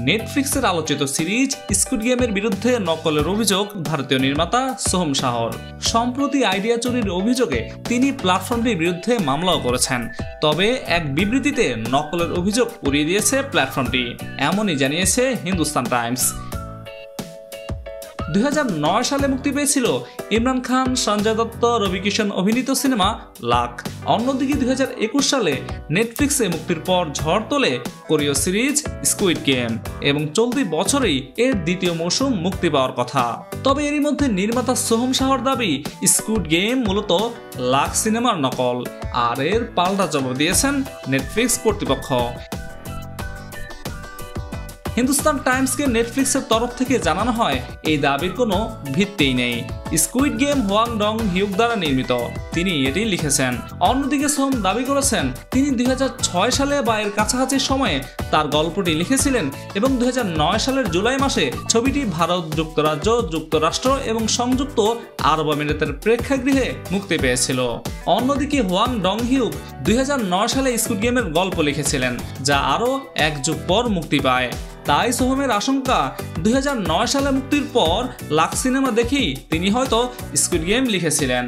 নেটফ্লিক্সের আলোচিত series squid গেমের বিরুদ্ধে নকলের অভিযোগ ভারতীয় নির্মাতা সোহম শাহর। সম্প্রতি আইডিয়া চুরির অভিযোগে তিনি প্ল্যাটফর্মটির বিরুদ্ধে মামলাও করেছেন। তবে এক বিবৃতিতে নকলের অভিযোগ উড়িয়ে দিয়েছে প্ল্যাটফর্মটি, এমনই জানিয়েছে হিন্দুস্তান টাইমস। 2009 সালে মুক্তি পেয়েছিল ইমরান খান, সঞ্জয় দত্ত, রবি কিষণ অভিনীত সিনেমা লাক। অন্যদিকে 2021 সালে নেটফ্লিক্সে মুক্তির পর ঝড় তোলে কোরীয় সিরিজ স্কুইড গেম এবং চলতি বছরেই এর দ্বিতীয় মৌসুম মুক্তি পাওয়ার কথা। তবে এরই মধ্যে নির্মাতা সোহম শাহর দাবি স্কুইড গেম মূলত লাক সিনেমার নকল, আর এর পাল্টা জবাব দিয়েছেন নেটফ্লিক্স কর্তৃপক্ষ। হিন্দুস্তান টাইমসকে নেটফ্লিক্সের তরফ থেকে জানানো হয় এই দাবির কোনো ভিত্তিই নেই। স্কুইড গেম হোয়াং ডং হিউক দ্বারা নির্মিত, তিনি এটি লিখেছেন। অন্যদিকে সোহম দাবি করেছেন তিনি 2006 সালে বা এর কাছাকাছি সময়ে তার গল্পটি লিখেছিলেন এবং 2009 সালের জুলাই মাসে ছবিটি ভারত, যুক্তরাজ্য, যুক্তরাষ্ট্র এবং সংযুক্ত আরব আমিরাতের প্রেক্ষাগৃহে মুক্তি পেয়েছিল। অন্যদিকে হোয়াং ডং হিউক 2009 সালে স্কুইড গেমের গল্প লিখেছিলেন, যা আরও 1 যুগ পর মুক্তি পায়। তাই সোহমের আশঙ্কা 2009 সালে মুক্তির পর লাক সিনেমা দেখেই তিনি হয়তো স্কুইড গেম লিখেছিলেন।